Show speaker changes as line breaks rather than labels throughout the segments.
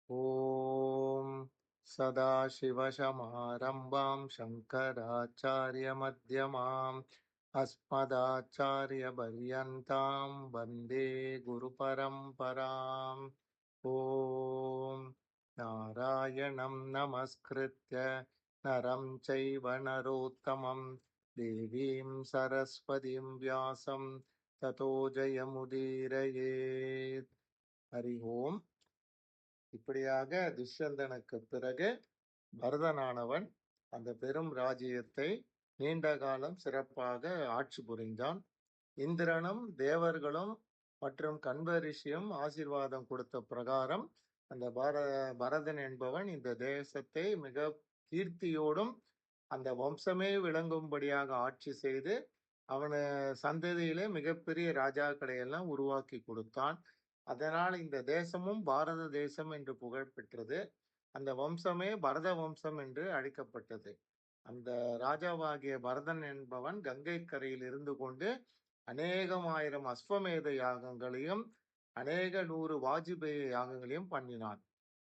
ॐ सदाशिवसमारम्भां शङ्कराचार्यमध्यमाम् अस्मदाचार्यपर्यन्तां वन्दे गुरुपरम्पराम्। ॐ नारायणं नमस्कृत्य नरं चैव नरोत्तमं देवीं सरस्वतीं व्यासं ततो जयमुदीरयेत्। हरि ओम्. இப்படியாக துஷ்யந்தனுக்கு பிறகு பரதனானவன் அந்த பெரும் ராஜ்யத்தை நீண்ட காலம் சிறப்பாக ஆட்சி புரிந்தான். இந்திரனும் தேவர்களும் மற்றும் கண்பரிஷியும் ஆசீர்வாதம் கொடுத்த பிரகாரம் அந்த பரதன் என்பவன் இந்த தேசத்தை மிக கீர்த்தியோடும் அந்த வம்சமே விளங்கும்படியாக ஆட்சி செய்து அவன சந்ததியிலே மிகப்பெரிய ராஜாக்களை எல்லாம் உருவாக்கி கொடுத்தான். அதனால் இந்த தேசமும் பாரத தேசம் என்று புகழ் பெற்றது. அந்த வம்சமே பரத வம்சம் என்று அழைக்கப்பட்டது. அந்த ராஜாவாகிய பரதன் என்பவன் கங்கை கரையில் இருந்து கொண்டு அநேகமாயிரம் அஸ்வமேத யாகங்களையும் அநேக 100 வாஜ்பேய யாகங்களையும் பண்ணினான்.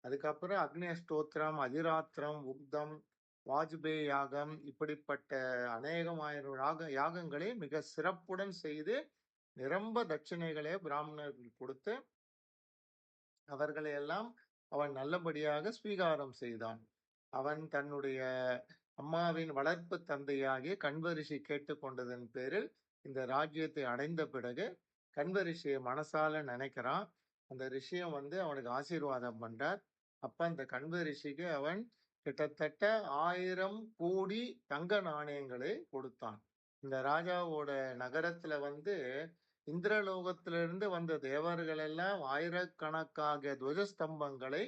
அதுக்கப்புறம் அக்னி ஸ்தோத்திரம், அதிராத்திரம், உக்தம், வாஜ்பேய யாகம் இப்படிப்பட்ட அநேகமாயிரம் யாகங்களை மிக சிறப்புடன் செய்து நிரம்ப தட்சிணைகளை பிராமணர்கள் கொடுத்து அவர்களை எல்லாம் அவன் நல்லபடியாக ஸ்வீகாரம் செய்தான். அவன் தன்னுடைய அம்மாவின் வளர்ப்பு தந்தையாகிய கண்வரிஷி கேட்டுக்கொண்டதன் பேரில் இந்த ராஜ்யத்தை அடைந்த பிறகு கண்வரிஷியை மனசால நினைக்கிறான். அந்த ரிஷியம் அவனுக்கு ஆசீர்வாதம் பண்றார். அப்ப அந்த கண்வரிஷிக்கு அவன் கிட்டத்தட்ட 1000 கோடி தங்க நாணயங்களை கொடுத்தான். இந்த ராஜாவோட நகரத்துல இந்திரலோகத்திலிருந்து வந்த தேவர்கள் எல்லாம் ஆயிரக்கணக்காக துவஜஸ்தம்பங்களை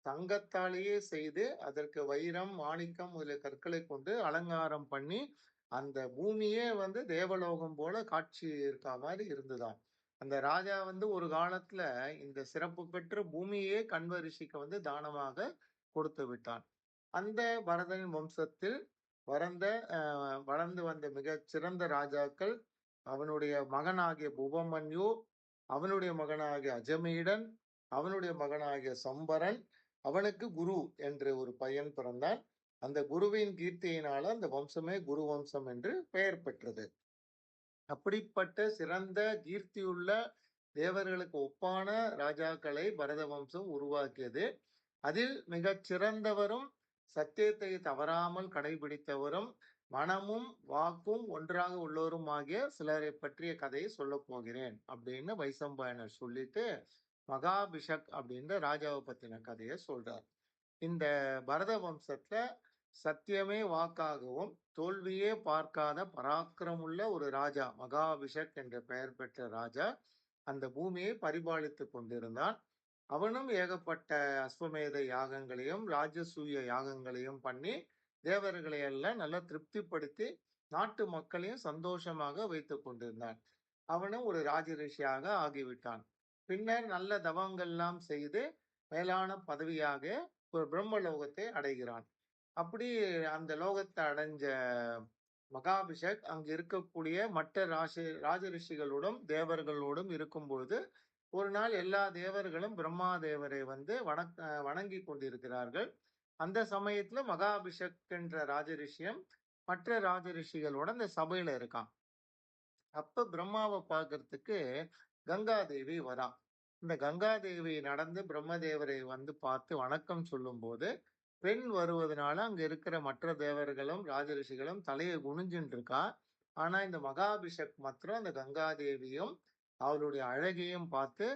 தங்கத்தாலேயே செய்து அதற்கு வைரம், மாணிக்கம் முதலிய கற்களை கொண்டு அலங்காரம் பண்ணி அந்த பூமியே தேவலோகம் போல காட்சி இருக்கா மாதிரி இருந்துதான். அந்த ராஜா ஒரு காலத்துல இந்த சிறப்பு பெற்ற பூமியே கண்வரிஷிக்கு தானமாக கொடுத்து விட்டான். அந்த பரதனின் வம்சத்தில் வளர்ந்து வந்த மிகச் சிறந்த ராஜாக்கள் அவனுடைய மகனாகிய புபமன்யு, அவனுடைய மகனாகிய அஜமீடன், அவனுடைய மகனாகிய சம்பரன், அவனுக்கு குரு என்று ஒரு பையன் பிறந்தான். அந்த குருவின் கீர்த்தியினால அந்த வம்சமே குரு வம்சம் என்று பெயர் பெற்றது. அப்படிப்பட்ட சிறந்த கீர்த்தியுள்ள தேவர்களுக்கு ஒப்பான ராஜாக்களை பரத வம்சம் உருவாக்கியது. அதில் மிகச் சிறந்தவரும் சத்தியத்தை தவறாமல் கடைபிடித்தவரும் மனமும் வாக்கும் ஒன்றாக உள்ளவரும் ஆகிய சிலரை பற்றிய கதையை சொல்ல போகிறேன் அப்படின்னு வைசம்பாயனர் சொல்லிட்டு மகாபிஷக் அப்படின்ற ராஜாவை பத்தின கதையை சொல்றார். இந்த பரத வம்சத்துல சத்தியமே வாக்காகவும் தோல்வியே பார்க்காத பராக்கிரமுள்ள ஒரு ராஜா மகாபிஷக் என்ற பெயர் பெற்ற ராஜா அந்த பூமியை பரிபாலித்து கொண்டிருந்தான். அவனும் ஏகப்பட்ட அஸ்வமேத யாகங்களையும் ராஜசூய யாகங்களையும் பண்ணி தேவர்களை எல்லாம் நல்லா திருப்திப்படுத்தி நாட்டு மக்களையும் சந்தோஷமாக வைத்துக் கொண்டிருந்தான். அவனும் ஒரு ராஜரிஷியாக ஆகிவிட்டான். பின்னர் நல்ல தவங்கள்லாம் செய்து மேலான பதவியாக ஒரு பிரம்மலோகத்தை அடைகிறான். அப்படி அந்த லோகத்தை அடைஞ்ச மகாபிஷக் அங்கு இருக்கக்கூடிய மற்ற ராஜரிஷிகளோடும் தேவர்களோடும் இருக்கும் பொழுது ஒரு நாள் எல்லா தேவர்களும் பிரம்மா தேவரை வணங்கி கொண்டிருக்கிறார்கள். அந்த சமயத்துல மகாபிஷக் என்ற ராஜரிஷியம் மற்ற ராஜரிஷிகளோட அந்த சபையில இருக்கான். அப்ப பிரம்மாவை பார்க்கறதுக்கு கங்காதேவி வரா. இந்த கங்காதேவி நடந்து பிரம்மதேவரை பார்த்து வணக்கம் சொல்லும் போது பெண் வருவதனால அங்க இருக்கிற மற்ற தேவர்களும் ராஜரிஷிகளும் தலையை குனிஞ்சுட்டு இருக்கா. ஆனா இந்த மகாபிஷக் மாத்திரம் அந்த கங்காதேவியும் அவளுடைய அழகையும் பார்த்து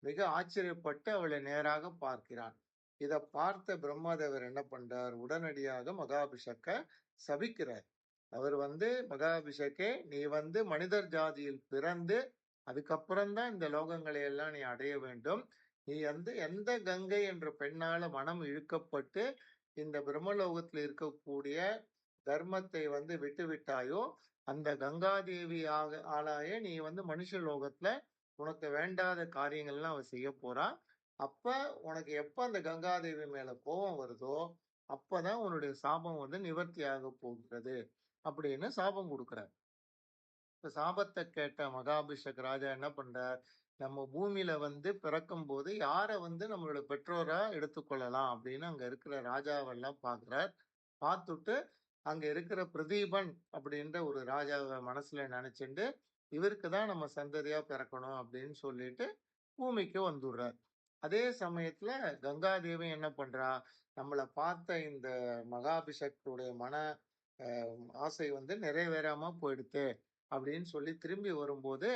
மிக ஆச்சரியப்பட்டு அவளை நேராக பார்க்கிறான். இதை பார்த்த பிரம்மதேவர் என்ன பண்றார்? உடனடியாக மகாபிஷக்க சபிக்கிறார். அவர் மகாபிஷக்கே, நீ மனிதர் ஜாதியில் பிறந்து அதுக்கப்புறம்தான் இந்த லோகங்களை எல்லாம் நீ அடைய வேண்டும். நீ எந்த கங்கை என்ற பெண்ணால மனம் இழுக்கப்பட்டு இந்த பிரம்மலோகத்தில் இருக்கக்கூடிய தர்மத்தை விட்டு விட்டாயோ அந்த கங்காதேவி ஆளாய நீ மனுஷ லோகத்துல உனக்கு வேண்டாத காரியங்கள்லாம் அவ செய்ய போறா. அப்ப உனக்கு எப்ப அந்த கங்காதேவி மேல கோபம் வருதோ அப்பதான் உன்னுடைய சாபம் நிவர்த்தியாக போகிறது அப்படின்னு சாபம் கொடுக்கிறார். இப்ப சாபத்தை கேட்ட மகாபிஷக் ராஜா என்ன பண்றார்? நம்ம பூமியில வந்து பிறக்கும்போது யார வந்து நம்மளோட பெற்றோரா எடுத்துக்கொள்ளலாம் அப்படின்னு அங்க இருக்கிற ராஜாவெல்லாம் பார்க்கிறார். பார்த்துட்டு அங்க இருக்கிற பிரதீபன் அப்படின்ற ஒரு ராஜாவ மனசுல நினைச்சுண்டு, இவருக்கு தான் நம்ம சந்ததியா பிறக்கணும் அப்படின்னு சொல்லிட்டு பூமிக்கு வந்துடுறார். அதே சமயத்துல கங்காதேவி என்ன பண்றா? நம்மள பார்த்த இந்த மகாபிஷக்துடைய மன ஆசை வந்து நிறைவேறாம போயிடுத்து அப்படின்னு சொல்லி திரும்பி வரும்போது,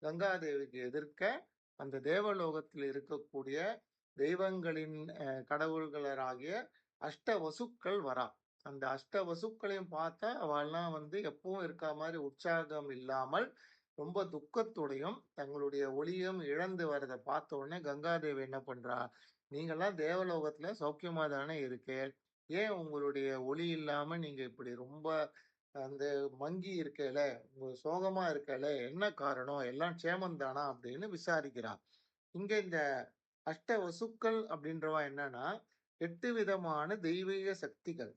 கங்காதேவிக்கு எதிர்க்க அந்த தேவலோகத்தில் இருக்கக்கூடிய தெய்வங்களின் கடவுள்களராகிய அஷ்ட வசுக்கள் வரா. அந்த அஷ்ட வசுக்களையும் பார்த்தா அவள்லாம் வந்து எப்பவும் இருக்கா மாதிரி உற்சாகம் இல்லாமல் ரொம்ப துக்கத்தோடையும் தங்களுடைய ஒளியும் இழந்து வரதை பார்த்த உடனே கங்காதேவி என்ன பண்றா? நீங்கெல்லாம் தேவலோகத்துல சௌக்கியமா தானே இருக்கு, ஏன் உங்களுடைய ஒளி இல்லாம நீங்க இப்படி ரொம்ப அந்த மங்கி இருக்கல, சோகமா இருக்கல, என்ன காரணம், எல்லாம் க்ஷேமம் தானா அப்படின்னு விசாரிக்கிறா. இங்க இந்த அஷ்ட வசுக்கள் அப்படின்றவா என்னன்னா 8 விதமான தெய்வீக சக்திகள்.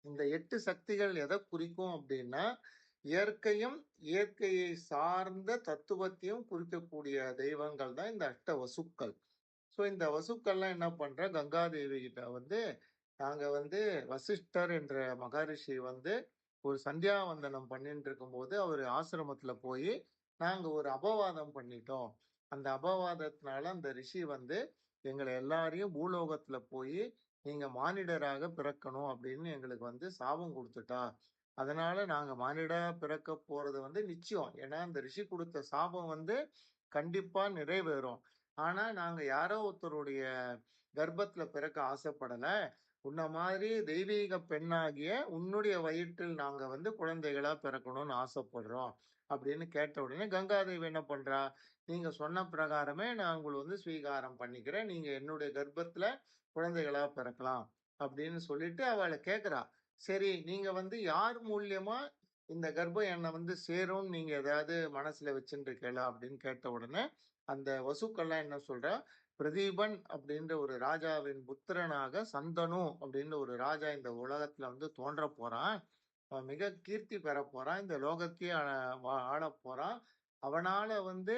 இந்த 8 சக்திகள் எதை குறிக்கும் அப்படின்னா இயற்கையும் இயற்கையை சார்ந்த தத்துவத்தையும் குறிக்கக்கூடிய தெய்வங்கள் தான் இந்த அஷ்ட வசுக்கள். ஸோ இந்த வசுக்கள்லாம் என்ன பண்ற, கங்காதேவி கிட்ட வந்து நாங்க வந்து வசிஷ்டர் என்ற மகரிஷி வந்து ஒரு சந்தியாவந்தனம் பண்ணிட்டு இருக்கும்போது அவர் ஆசிரமத்துல போய் நாங்க ஒரு அபவாதம் பண்ணிட்டோம். அந்த அபவாதத்தினால அந்த ரிஷி வந்து எங்களை எல்லாரையும் பூலோகத்துல போய் நீங்க மானிடராக பிறக்கணும் அப்படின்னு எங்களுக்கு வந்து சாபம் கொடுத்துட்டா. அதனால நாங்க மானிடா பிறக்க போறது வந்து நிச்சயம். ஏன்னா அந்த ரிஷி கொடுத்த சாபம் வந்து கண்டிப்பா நிறைவேறும். ஆனா நாங்க யாரோ ஒருத்தருடைய கர்ப்பத்துல பிறக்க ஆசைப்படல. உன்ன மாதிரி தெய்வீக பெண்ணாகிய உன்னுடைய வயிற்றில் நாங்க வந்து குழந்தைகளா பிறக்கணும்னு ஆசைப்படுறோம் அப்படின்னு கேட்ட உடனே கங்காதேவி என்ன பண்றா? நீங்க சொன்ன பிரகாரமே நான் உங்களை வந்து ஸ்வீகாரம் பண்ணிக்கிறேன். நீங்க என்னுடைய கர்ப்பத்துல குழந்தைகளா பிறக்கலாம் அப்படின்னு சொல்லிட்டு அவளை கேட்கிறா. சரி, நீங்க வந்து யார் மூலியமா இந்த கர்ப்பம் என்னை வந்து சேரும்னு நீங்க ஏதாவது மனசுல வச்சுட்டு இருக்கல அப்படின்னு கேட்ட உடனே அந்த வசுக்கெல்லாம் என்ன சொல்றா? பிரதீபன் அப்படின்ற ஒரு ராஜாவின் புத்திரனாக சந்தனு அப்படின்ற ஒரு ராஜா இந்த உலகத்துல வந்து தோன்ற போறான். அவன் மிக கீர்த்தி பெற போறான். இந்த லோகத்தையே ஆள போறான். அவனால வந்து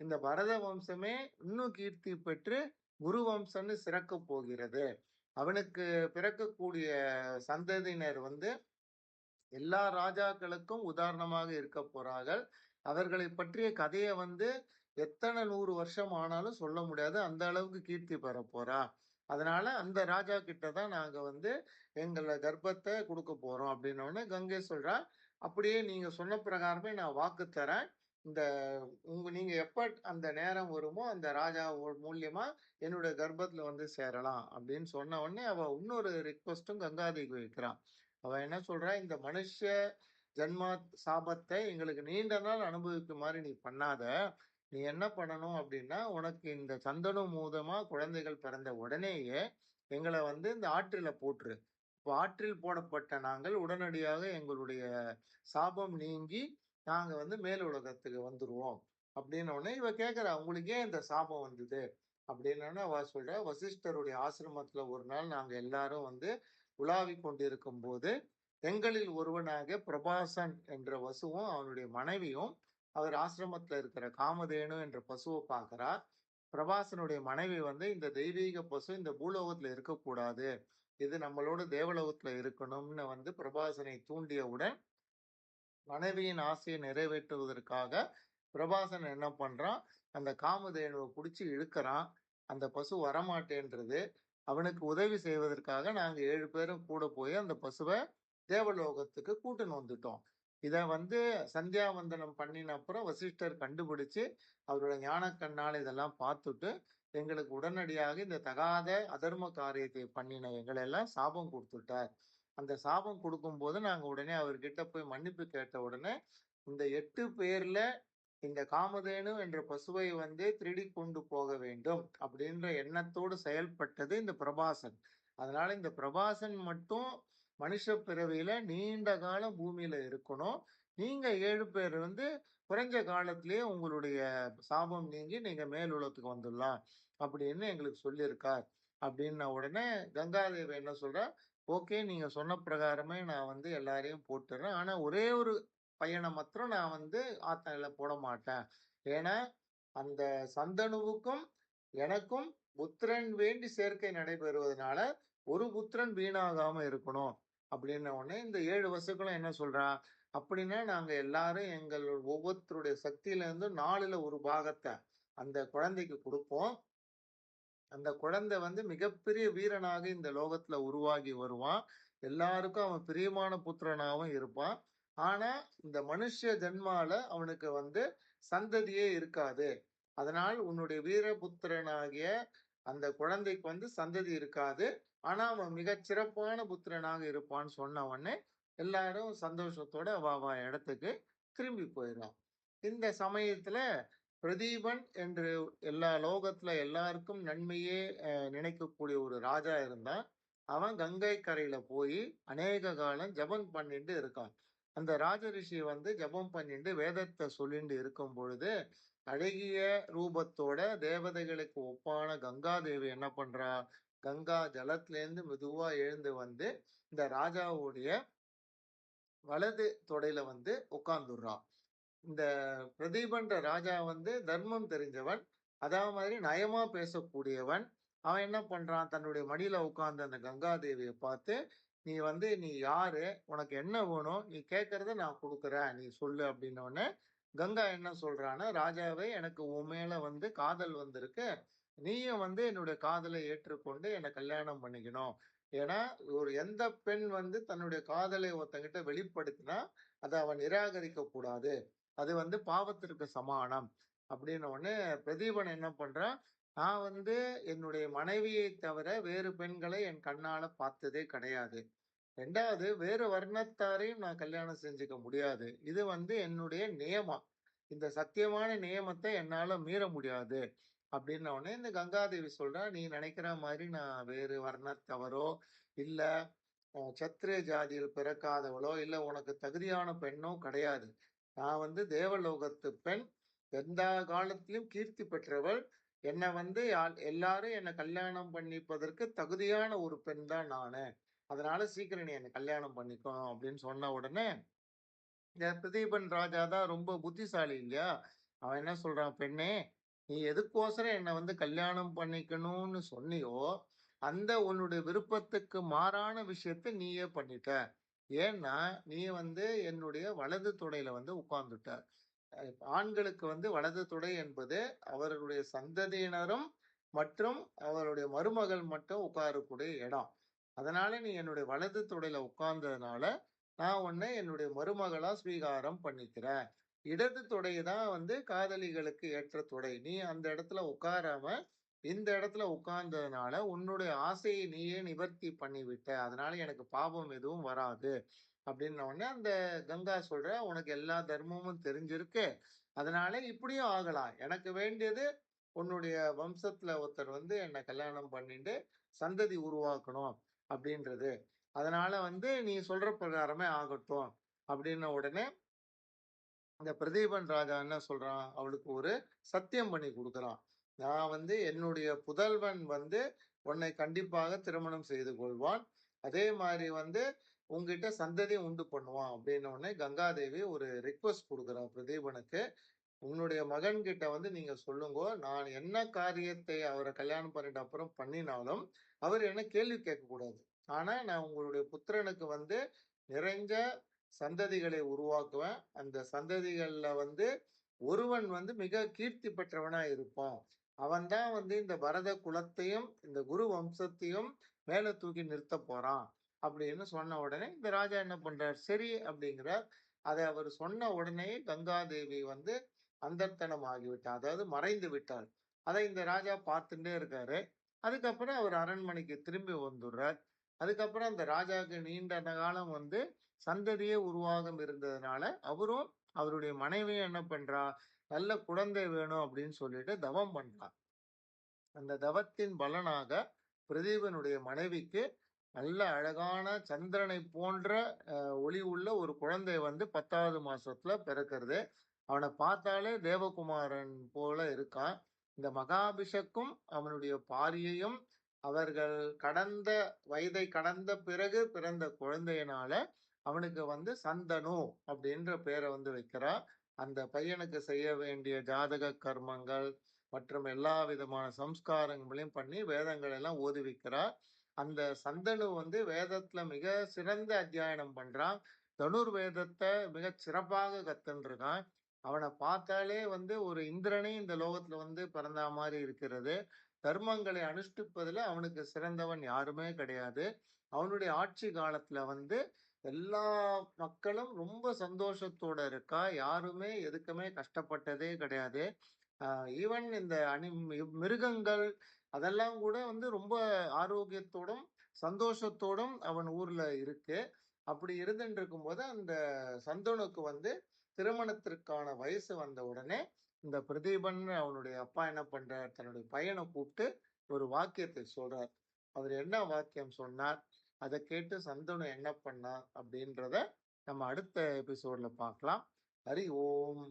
இந்த பரத வம்சமே இன்னும் கீர்த்தி பெற்று குரு வம்சம்னு சிறக்க போகிறது. அவனுக்கு பிறக்கக்கூடிய சந்ததியினர் வந்து எல்லா ராஜாக்களுக்கும் உதாரணமாக இருக்க போறார்கள். அவர்களை பற்றிய கதையை வந்து எத்தனை 100 வருஷம் ஆனாலும் சொல்ல முடியாது. அந்த அளவுக்கு கீர்த்தி பெற போறா. அதனால அந்த ராஜா கிட்ட தான் நாங்க வந்து எங்கள கர்ப்பத்தை கொடுக்க போறோம் அப்படின்ன உடனே கங்கை சொல்றா, அப்படியே நீங்க சொன்ன பிரகாரமே நான் வாக்கு தரேன். இந்த நீங்க எப்ப அந்த நேரம் வருமோ அந்த ராஜா மூலியமா என்னுடைய கர்ப்பத்துல வந்து சேரலாம் அப்படின்னு சொன்ன உடனே அவ இன்னொரு ரிக்வஸ்டும் கங்காதேவி வைக்கிறான். அவ என்ன சொல்றா, இந்த மனுஷ ஜன்மா சாபத்தை எங்களுக்கு நீண்ட நாள் அனுபவிக்குமாறு நீ பண்ணாத. நீ என்ன பண்ணணும் அப்படின்னா, உனக்கு இந்த சந்தனு மூலமா குழந்தைகள் பிறந்த உடனேயே எங்களை வந்து இந்த ஆற்றில போட்டுரு. இப்போ ஆற்றில் போடப்பட்ட நாங்கள் உடனடியாக எங்களுடைய சாபம் நீங்கி நாங்க வந்து மேல் உலகத்துக்கு வந்துருவோம் அப்படின்ன உடனே இவ கேட்கிறா, உங்களுக்கு ஏன் இந்த சாபம் வந்தது அப்படின்னு அவ சொல்ற, வசிஷ்டருடைய ஆசிரமத்துல ஒரு நாள் நாங்க எல்லாரும் வந்து உலாவிக் கொண்டிருக்கும் போது எங்களில் ஒருவனாக பிரபாசன் என்ற வசுவும் அவனுடைய மனைவியும் அவர் ஆசிரமத்துல இருக்கிற காமதேனு என்ற பசுவை பார்க்கிறார். பிரபாசனுடைய மனைவி வந்து இந்த தெய்வீக பசு இந்த பூலோகத்துல இருக்கக்கூடாது, இது நம்மளோட தேவலோகத்துல இருக்கணும்னு வந்து பிரபாசனை தூண்டியவுடன் மனைவியின் ஆசையை நிறைவேற்றுவதற்காக பிரபாசன் என்ன பண்றான், அந்த காமதேனுவை பிடிச்சி இழுக்கிறான். அந்த பசு வரமாட்டேன்றது. அவனுக்கு உதவி செய்வதற்காக நாங்க 7 பேரும் கூட போய் அந்த பசுவை தேவலோகத்துக்கு கூட்டின்னு வந்துட்டோம். இத வந்து சந்தியாவந்தனம் பண்ணின அப்புறம் வசிஷ்டர் கண்டுபிடிச்சு அவரோட ஞானக்கண்ணால் இதெல்லாம் பார்த்துட்டு எங்களுக்கு உடனடியாக இந்த தகாத அதர்ம காரியத்தை பண்ணின எங்களை எல்லாம் சாபம் கொடுத்துட்டார். அந்த சாபம் கொடுக்கும்போது நாங்க உடனே அவர்கிட்ட போய் மன்னிப்பு கேட்ட உடனே இந்த 8 பேர்ல இந்த காமதேனு என்ற பசுவை வந்து திருடி கொண்டு போக வேண்டும் அப்படின்ற எண்ணத்தோடு செயல்பட்டது இந்த பிரபாசன். அதனால இந்த பிரபாசன் மட்டும் மனுஷ பிறவியில நீண்ட காலம் பூமியில இருக்கணும். நீங்க 7 பேர் வந்து குறைஞ்ச காலத்திலேயே உங்களுடைய சாபம் நீங்கி நீங்க மேல் உலகத்துக்கு வந்துடலாம் அப்படின்னு எங்களுக்கு சொல்லியிருக்கார். அப்படின்ன உடனே கங்காதேவி என்ன சொல்றா, ஓகே நீங்க சொன்ன பிரகாரமே நான் வந்து எல்லாரையும் போட்டுறேன். ஆனா ஒரே ஒரு பையனை மாத்திரம் நான் வந்து ஆத்தால போட மாட்டேன். ஏன்னா அந்த சந்தனுவுக்கும் எனக்கும் புத்திரன் வேண்டி சேர்க்கை நடைபெறுவதனால ஒரு புத்திரன் வீணாகாம இருக்கணும் அப்படின்ன உடனே இந்த 7 வசுக்களும் என்ன சொல்றா, அப்படின்னா நாங்க எல்லாரும் எங்கள் ஒவ்வொருத்தருடைய சக்தியில இருந்து 4ல் ஒரு பாகத்தை அந்த குழந்தைக்கு கொடுப்போம். அந்த குழந்தை வந்து மிகப்பெரிய வீரனாக இந்த லோகத்துல உருவாகி வருவான். எல்லாருக்கும் அவன் பிரியமான புத்திரனாகவும் இருப்பான். ஆனா இந்த மனுஷ ஜென்மால அவனுக்கு வந்து சந்ததியே இருக்காது. அதனால் உன்னுடைய வீரபுத்திரனாகிய அந்த குழந்தைக்கு வந்து சந்ததி இருக்காது. ஆனா அவன் மிகச் சிறப்பான புத்திரனாக இருப்பான்னு சொன்ன உடனே எல்லாரும் சந்தோஷத்தோட அவ இடத்துக்கு திரும்பி போயிடலாம். இந்த சமயத்துல பிரதீபன் என்று எல்லா லோகத்துல எல்லாருக்கும் நன்மையே நினைக்கக்கூடிய ஒரு ராஜா இருந்தான். அவன் கங்கை கரையில போய் அநேக காலம் ஜபம் பண்ணிட்டு இருக்கான். அந்த ராஜரிஷி வந்து ஜபம் பண்ணிட்டு வேதத்தை சொல்லிட்டு இருக்கும் பொழுது அழகிய ரூபத்தோட தேவதைகளுக்கு ஒப்பான கங்காதேவி என்ன பண்றா, கங்கா ஜலத்திலேருந்து மெதுவா எழுந்து வந்து இந்த ராஜாவுடைய வலது தொடையில வந்து உட்கார்ந்துடுறா. இந்த பிரதீபன்ற ராஜா வந்து தர்மம் தெரிஞ்சவன், அதே மாதிரி நயமா பேசக்கூடியவன். அவன் என்ன பண்றான், தன்னுடைய மடியில உட்கார்ந்த அந்த கங்காதேவியை பார்த்து, நீ யாரு, உனக்கு என்ன வேணும், நீ கேட்கறத நான் கொடுக்குறேன், நீ சொல்லு அப்படின்ன உடனே கங்கா என்ன சொல்றான்னா, ராஜாவே எனக்கு உன் மேல வந்து காதல் வந்திருக்கு, நீயும் வந்து என்னுடைய காதலை ஏற்றுக்கொண்டு என்னை கல்யாணம் பண்ணிக்கணும். ஏன்னா எந்த பெண் வந்து தன்னுடைய காதலை ஒருத்தங்கிட்ட வெளிப்படுத்தினா அதை அவன் நிராகரிக்க கூடாது, அது வந்து பாவத்திற்கு சமானம் அப்படின்ன உடனே பிரதீபன் என்ன பண்றான், நான் வந்து என்னுடைய மனைவியை தவிர வேறு பெண்களை என் கண்ணால பார்த்ததே கிடையாது. 2வது வேறு வர்ணத்தாரையும் நான் கல்யாணம் செஞ்சுக்க முடியாது. இது வந்து என்னுடைய நியமம். இந்த சத்தியமான நியமத்தை என்னால மீற முடியாது. அப்படின்ன உடனே இந்த கங்காதேவி சொல்றா, நீ நினைக்கிற மாதிரி நான் வேறு வர்ணத்தவரோ, இல்ல சத்திரிய ஜாதியில் பிறக்காதவளோ, இல்ல உனக்கு தகுதியான பெண்ணோ கிடையாது. நான் வந்து தேவலோகத்து பெண், எந்த காலத்திலும் கீர்த்தி பெற்றவள். என்னை வந்து எல்லாரும் என்னை கல்யாணம் பண்ணிப்பதற்கு தகுதியான ஒரு பெண் தான் நானு. அதனால சீக்கிரம் நீ என்னை கல்யாணம் பண்ணிக்கணும் அப்படின்னு சொன்ன உடனே இந்த பிரதீபன் ராஜா தான் ரொம்ப புத்திசாலி இல்லையா? அவன் என்ன சொல்றான், பெண்ணே நீ எதுக்கோசரம் என்னை வந்து கல்யாணம் பண்ணிக்கணும்னு சொன்னியோ, அந்த உன்னுடைய விருப்பத்துக்கு மாறான விஷயத்த நீயே பண்ணிட்ட. ஏன்னா நீ வந்து என்னுடைய வலது தொடையில வந்து உட்கார்ந்துட்ட. ஆண்களுக்கு வந்து வலது தொடை என்பது அவர்களுடைய சந்ததியினரும் மற்றும் அவருடைய மருமகள் மட்டும் உட்காரக்கூடிய இடம். அதனால நீ என்னுடைய வலது தொடையில உட்கார்ந்ததுனால நான் உன்னை என்னுடைய மருமகளா ஸ்வீகாரம் பண்ணிக்கிறேன். இடது தொடை தான் வந்து காதலிகளுக்கு ஏற்ற தொடை. நீ அந்த இடத்துல உட்காராம இந்த இடத்துல உட்கார்ந்ததுனால உன்னுடைய ஆசையை நீயே நிவர்த்தி பண்ணிவிட்ட. அதனால எனக்கு பாபம் எதுவும் வராது அப்படின்ன உடனே அந்த கங்கா சொல்ற, உனக்கு எல்லா தர்மமும் தெரிஞ்சிருக்கு, அதனால இப்படியும் ஆகலாம். எனக்கு வேண்டியது உன்னுடைய வம்சத்துல ஒருத்தர் வந்து என்னை கல்யாணம் பண்ணிட்டு சந்ததி உருவாக்கணும் அப்படின்றது. அதனால வந்து நீ சொல்ற பிரகாரமே ஆகட்டும் அப்படின்ன உடனே இந்த பிரதீபன் ராஜா என்ன சொல்றான், அவளுக்கு ஒரு சத்தியம் பண்ணி கொடுக்குறான். நான் வந்து என்னுடைய புதல்வன் வந்து உன்னை கண்டிப்பாக திருமணம் செய்து கொள்வான். அதே மாதிரி வந்து உங்ககிட்ட சந்ததி உண்டு பண்ணுவான் அப்படின்ன உடனே கங்காதேவி ஒரு ரிக்வெஸ்ட் கொடுக்குறான் பிரதீபனுக்கு. உன்னுடைய மகன் கிட்ட வந்து நீங்க சொல்லுங்கோ, நான் என்ன காரியத்தை அவரை கல்யாணம் பண்ணிட்ட அப்புறம் பண்ணினாலும் அவர் என்ன கேள்வி கேட்க கூடாது. ஆனா நான் உங்களுடைய புத்திரனுக்கு வந்து நிறைஞ்ச சந்ததிகளை உருவாக்குவேன். அந்த சந்ததிகள்ல வந்து ஒருவன் வந்து மிக கீர்த்தி பெற்றவனா இருப்பான். அவன் தான் வந்து இந்த பரத குலத்தையும் இந்த குரு வம்சத்தையும் மேல தூக்கி நிறுத்த போறான் அப்படின்னு சொன்ன உடனே இந்த ராஜா என்ன பண்றார், சரி அப்படிங்கிறார். அதை அவர் சொன்ன உடனே கங்காதேவி வந்து அந்தர்த்தனம் ஆகிவிட்டார், அதாவது மறைந்து விட்டார். அதை இந்த ராஜா பார்த்துட்டே இருக்காரு. அதுக்கப்புறம் அவர் அரண்மனைக்கு திரும்பி வந்துடுறார். அதுக்கப்புறம் அந்த ராஜாவுக்கு நீண்ட காலம் வந்து சந்ததியே உருவாகம் இருந்ததுனால அவரும் அவருடைய மனைவியும் என்ன பண்றா, நல்ல குழந்தை வேணும் அப்படின்னு சொல்லிட்டு தவம் பண்றா. அந்த தவத்தின் பலனாக பிரதீபனுடைய மனைவிக்கு நல்ல அழகான சந்திரனை போன்ற ஒளி உள்ள ஒரு குழந்தை வந்து 10வது மாசத்துல பிறக்கிறது. அவனை பார்த்தாலே தேவகுமாரன் போல இருக்கான். இந்த மகாபிஷக்கும் அவனுடைய பாரியையும் அவர்கள் கடந்த வயதை கடந்த பிறகு பிறந்த குழந்தையினால அவனுக்கு வந்து சந்தனு அப்படின்ற பேரை வந்து வைக்கிறா. அந்த பையனுக்கு செய்ய வேண்டிய ஜாதக கர்மங்கள் மற்றும் எல்லா விதமான சம்ஸ்காரங்களையும் பண்ணி வேதங்களை எல்லாம் ஓதுவிக்கிறார். அந்த சந்தனு வந்து வேதத்துல மிக சிறந்த அத்தியாயனம் பண்றான். தனுர்வேதத்தை மிக சிறப்பாக கத்துன்றிருக்கான். அவனை பார்த்தாலே வந்து ஒரு இந்திரனே இந்த லோகத்துல வந்து பிறந்தா மாதிரி இருக்கிறது. தர்மங்களை அனுஷ்டிப்பதுல அவனுக்கு சிறந்தவன் யாருமே கிடையாது. அவனுடைய ஆட்சி காலத்துல வந்து எல்லா மக்களும் ரொம்ப சந்தோஷத்தோட இருக்கா. யாருமே எதுக்குமே கஷ்டப்பட்டதே கிடையாது. ஈவன் இந்த மிருகங்கள் அதெல்லாம் கூட வந்து ரொம்ப ஆரோக்கியத்தோடும் சந்தோஷத்தோடும் அவன் ஊர்ல இருக்கு. அப்படி இருந்துட்டு இருக்கும்போது அந்த சந்தனுக்கு வந்து திருமணத்திற்கான வயசு வந்த உடனே இந்த பிரதீபன் அவனுடைய அப்பா என்ன பண்றார், தன்னுடைய பையனை கூப்பிட்டு ஒரு வாக்கியத்தை சொல்றார். அவர் என்ன வாக்கியம் சொன்னார், அதை கேட்டு சந்தனு என்ன பண்ணார் அப்படின்றத நம்ம அடுத்த எபிசோட்ல பார்க்கலாம். ஹரி ஓம்.